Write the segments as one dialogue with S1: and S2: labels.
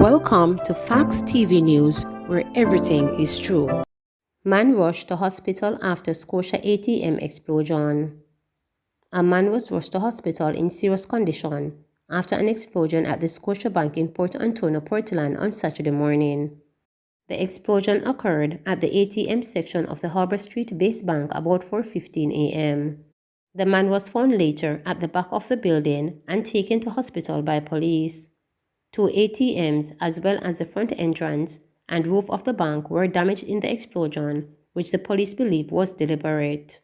S1: Welcome to Facts TV News, where everything is true. Man rushed to hospital after Scotia ATM explosion. A man was rushed to hospital in serious condition after an explosion at the Scotia Bank in Port Antonio, Portland on Saturday morning. The explosion occurred at the ATM section of the Harbour Street-based bank about 4:15 a.m. The man was found later at the back of the building and taken to hospital by police. 2 ATMs, as well as the front entrance and roof of the bank, were damaged in the explosion, which the police believe was deliberate.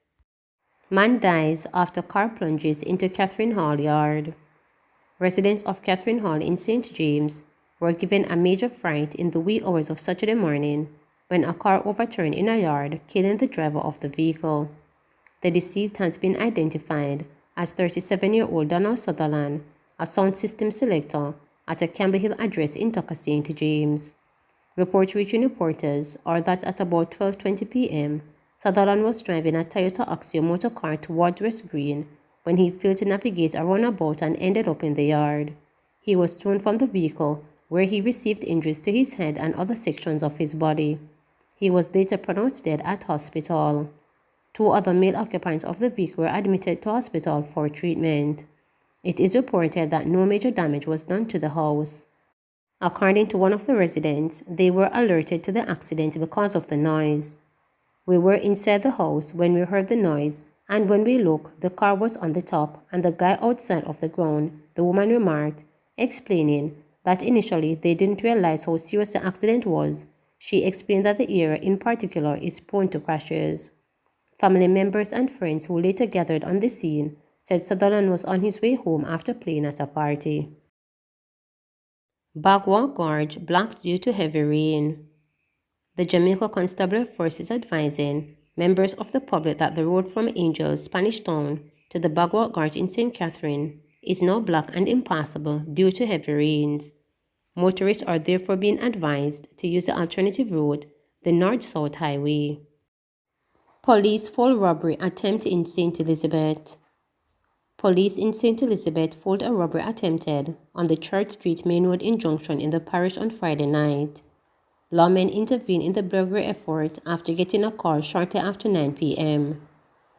S1: Man dies after car plunges into Catherine Hall yard. Residents of Catherine Hall in St. James were given a major fright in the wee hours of Saturday morning when a car overturned in a yard, killing the driver of the vehicle. The deceased has been identified as 37-year-old Donald Sutherland, a sound system selector at a Campbell Hill address in Tucker, St. James. Reports reaching reporters are that at about 12:20 p.m., Sutherland was driving a Toyota Axio motor car towards West Green when he failed to navigate a roundabout and ended up in the yard. He was thrown from the vehicle, where he received injuries to his head and other sections of his body. He was later pronounced dead at hospital. 2 other male occupants of the vehicle were admitted to hospital for treatment. It is reported that no major damage was done to the house. According to one of the residents, they were alerted to the accident because of the noise. "We were inside the house when we heard the noise, and when we looked, the car was on the top and the guy outside of the ground," the woman remarked, explaining that initially they didn't realize how serious the accident was. She explained that the area in particular is prone to crashes. Family members and friends who later gathered on the scene said Sutherland was on his way home after playing at a party. Bagua Gorge blocked due to heavy rain. The Jamaica Constabulary Force is advising members of the public that the road from Angels, Spanish Town to the Bagua Gorge in St. Catherine is now blocked and impassable due to heavy rains. Motorists are therefore being advised to use the alternative route, the North-South Highway. Police foil robbery attempt in St. Elizabeth. Police in St. Elizabeth foiled a robbery attempted on the Church Street Main Road in Junction in the parish on Friday night. Lawmen intervened in the burglary effort after getting a call shortly after 9 p.m.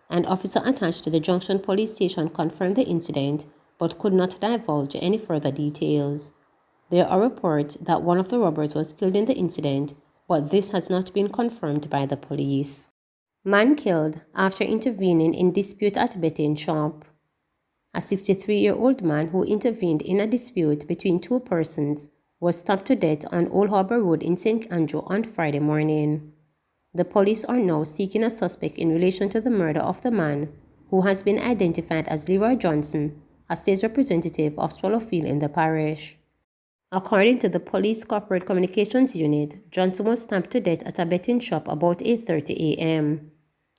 S1: An officer attached to the Junction Police Station confirmed the incident but could not divulge any further details. There are reports that one of the robbers was killed in the incident, but this has not been confirmed by the police. Man killed after intervening in dispute at betting shop. A 63-year-old man who intervened in a dispute between 2 persons was stabbed to death on Old Harbour Road in St. Andrew on Friday morning. The police are now seeking a suspect in relation to the murder of the man, who has been identified as Leroy Johnson, a sales representative of Swallowfield in the parish. According to the Police Corporate Communications Unit, Johnson was stabbed to death at a betting shop about 8:30 a.m.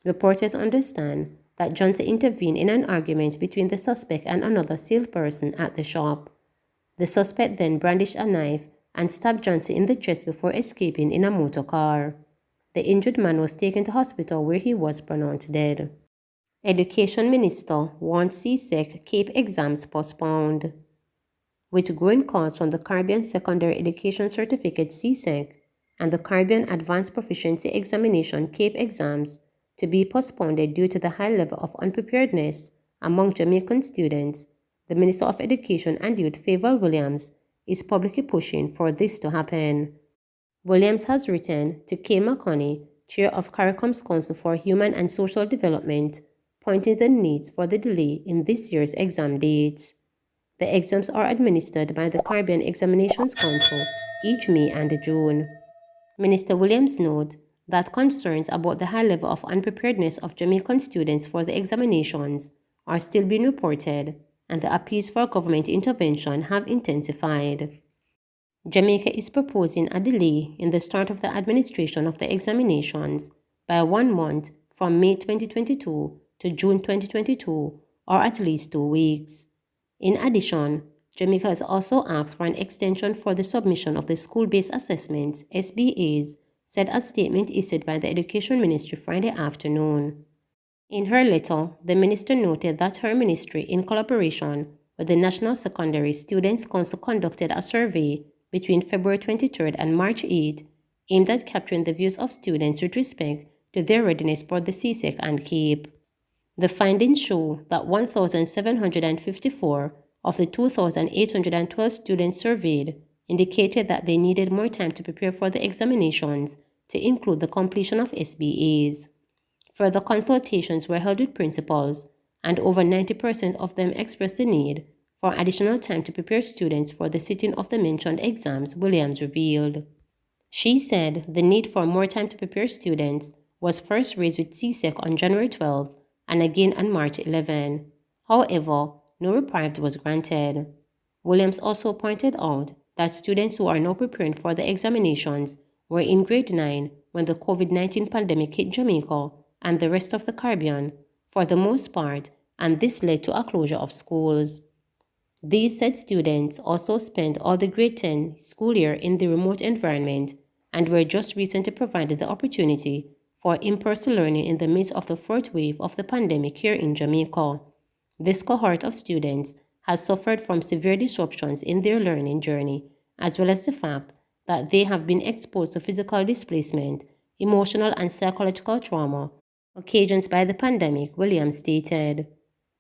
S1: Reporters understand that Johnson intervened in an argument between the suspect and another salesperson at the shop. The suspect then brandished a knife and stabbed Johnson in the chest before escaping in a motor car. The injured man was taken to hospital where he was pronounced dead. Education Minister wants CSEC CAPE exams postponed. With growing calls from the Caribbean Secondary Education Certificate CSEC and the Caribbean Advanced Proficiency Examination CAPE exams to be postponed due to the high level of unpreparedness among Jamaican students, the Minister of Education and Youth, Favour Williams, is publicly pushing for this to happen. Williams has written to Kay McConney, Chair of CARICOM's Council for Human and Social Development, pointing to the needs for the delay in this year's exam dates. The exams are administered by the Caribbean Examinations Council each May and June. Minister Williams noted that concerns about the high level of unpreparedness of Jamaican students for the examinations are still being reported, and the appeals for government intervention have intensified. Jamaica is proposing a delay in the start of the administration of the examinations by 1 month from May 2022 to June 2022, or at least 2 weeks. In addition, Jamaica has also asked for an extension for the submission of the School-Based Assessments, SBAs, said a statement issued by the Education Ministry Friday afternoon. In her letter, the minister noted that her ministry, in collaboration with the National Secondary Students' Council, conducted a survey between February 23rd and March 8th, aimed at capturing the views of students with respect to their readiness for the CSEC and CAPE. The findings show that 1,754 of the 2,812 students surveyed indicated that they needed more time to prepare for the examinations, to include the completion of SBAs. Further consultations were held with principals, and over 90% of them expressed the need for additional time to prepare students for the sitting of the mentioned exams, Williams revealed. She said the need for more time to prepare students was first raised with CSEC on January 12 and again on March 11. However, no reply was granted. Williams also pointed out that students who are now preparing for the examinations were in grade 9 when the COVID-19 pandemic hit Jamaica and the rest of the Caribbean, for the most part, and this led to a closure of schools. These said students also spent all the grade 10 school year in the remote environment and were just recently provided the opportunity for in-person learning in the midst of the fourth wave of the pandemic here in Jamaica. This cohort of students has suffered from severe disruptions in their learning journey, as well as the fact that they have been exposed to physical displacement, emotional and psychological trauma occasioned by the pandemic, Williams stated.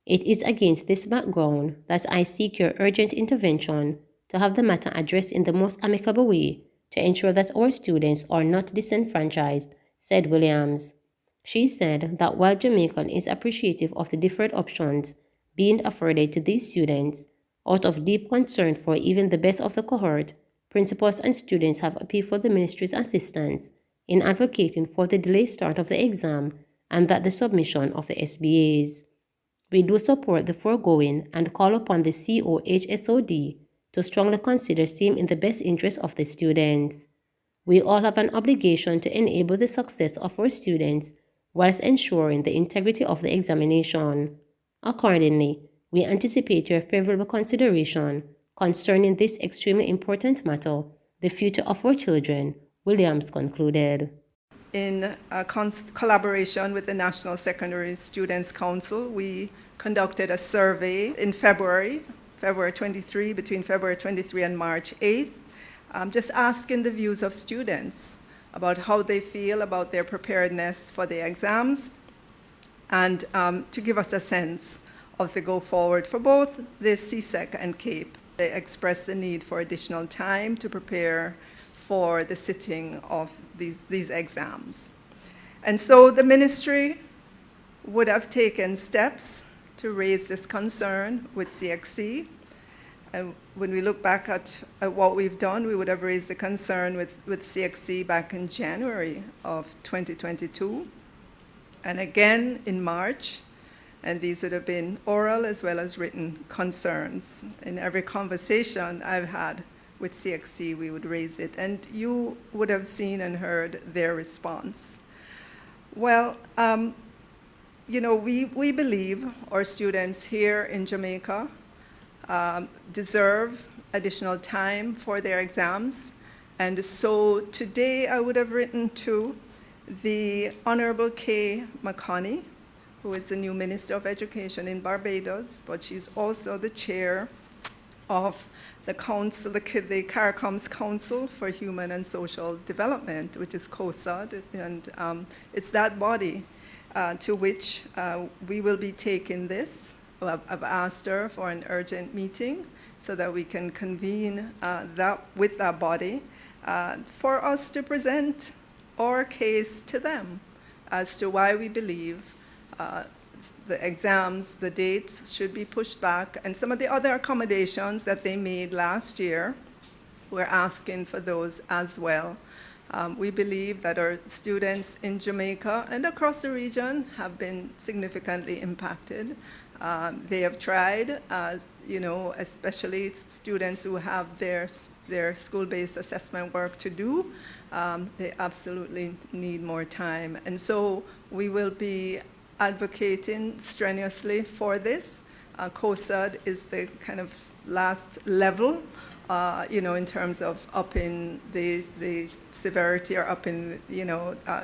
S1: It is against this background that I seek your urgent intervention to have the matter addressed in the most amicable way to ensure that our students are not disenfranchised, said Williams. She said that while Jamaica is appreciative of the different options being afforded to these students, out of deep concern for even the best of the cohort, principals and students have appealed for the ministry's assistance in advocating for the delayed start of the exam and that the submission of the SBAs. We do support the foregoing and call upon the COHSOD to strongly consider same in the best interest of the students. We all have an obligation to enable the success of our students whilst ensuring the integrity of the examination. Accordingly, we anticipate your favorable consideration concerning this extremely important matter, the future of our children, Williams concluded.
S2: In collaboration with the National Secondary Students Council, we conducted a survey in February 23, between February 23 and March 8th, just asking the views of students about how they feel about their preparedness for the exams and to give us a sense of the go forward for both the CSEC and CAPE. They expressed the need for additional time to prepare for the sitting of these exams. And so the ministry would have taken steps to raise this concern with CXC. And when we look back at what we've done, we would have raised the concern with CXC back in January of 2022, and again in March. And these would have been oral as well as written concerns. In every conversation I've had with CXC, we would raise it, and you would have seen and heard their response. Well, we believe our students here in Jamaica deserve additional time for their exams, and so today I would have written to the Honorable Kay McConney, who is the new Minister of Education in Barbados, but she's also the chair of the council, the CARICOM's Council for Human and Social Development, which is COSOD, and it's that body to which we will be taking this. I've asked her for an urgent meeting so that we can convene with that body for us to present our case to them as to why we believe the exams, the dates should be pushed back, and some of the other accommodations that they made last year, we're asking for those as well. We believe that our students in Jamaica and across the region have been significantly impacted. They have tried, especially students who have their school-based assessment work to do. They absolutely need more time. And so we will be advocating strenuously for this. COSOD is the kind of last level, in terms of upping the severity or upping,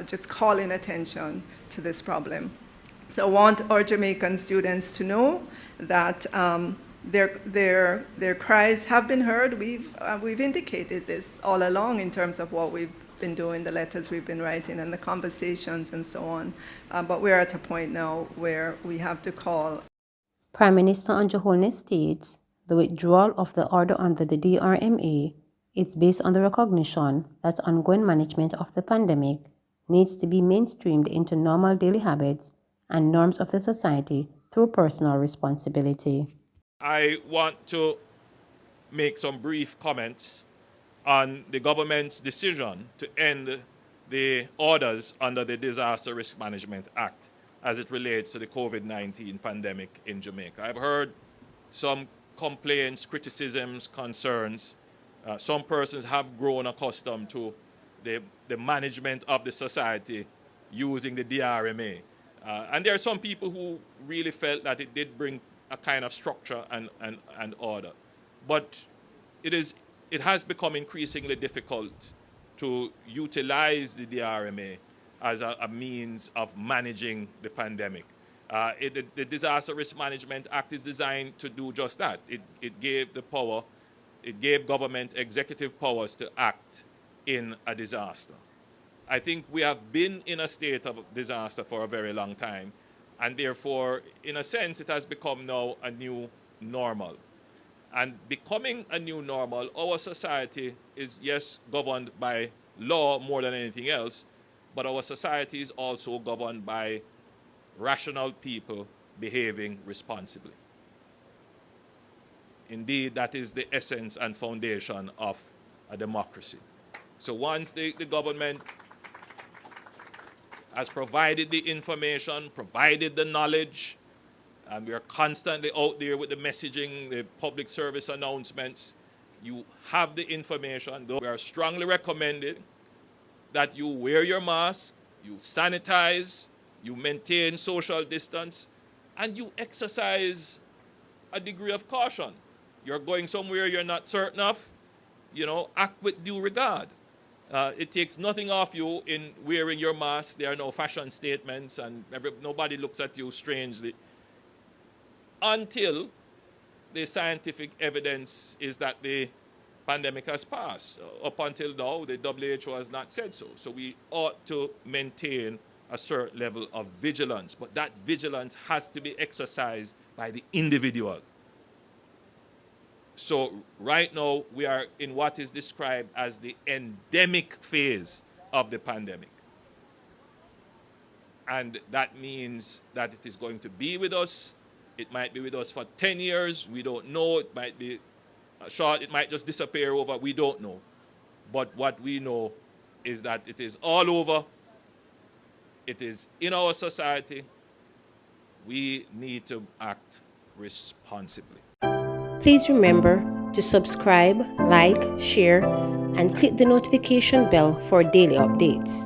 S2: just calling attention to this problem. So I want our Jamaican students to know that their cries have been heard. We've indicated this all along in terms of what we've been doing, the letters we've been writing, and the conversations and so on. But we're at a point now where we have to call.
S1: Prime Minister Andrew Holness states the withdrawal of the order under the DRMA is based on the recognition that ongoing management of the pandemic needs to be mainstreamed into normal daily habits and norms of the society through personal responsibility.
S3: I want to make some brief comments on the government's decision to end the orders under the Disaster Risk Management Act as it relates to the COVID-19 pandemic in Jamaica. I've heard some complaints, criticisms, concerns. Some persons have grown accustomed to the management of the society using the DRMA. And there are some people who really felt that it did bring a kind of structure and order. But it has become increasingly difficult to utilize the DRMA as a means of managing the pandemic. The Disaster Risk Management Act is designed to do just that. It gave government executive powers to act in a disaster. I think we have been in a state of disaster for a very long time, and therefore, in a sense, it has become now a new normal. And becoming a new normal, our society is, yes, governed by law more than anything else, but our society is also governed by rational people behaving responsibly. Indeed, that is the essence and foundation of a democracy. So once the government has provided the information, provided the knowledge, and we are constantly out there with the messaging, the public service announcements, you have the information. We are strongly recommended that you wear your mask, you sanitize, you maintain social distance, and you exercise a degree of caution. You're going somewhere you're not certain of, act with due regard. It takes nothing off you in wearing your mask. There are no fashion statements, and nobody looks at you strangely until the scientific evidence is that the pandemic has passed. Up until now, the WHO has not said so. So we ought to maintain a certain level of vigilance, but that vigilance has to be exercised by the individual. So right now, we are in what is described as the endemic phase of the pandemic. And that means that it is going to be with us. It might be with us for 10 years. We don't know. It might be short. It might just disappear over. We don't know. But what we know is that it is all over. It is in our society. We need to act responsibly.
S1: Please remember to subscribe, like, share, and click the notification bell for daily updates.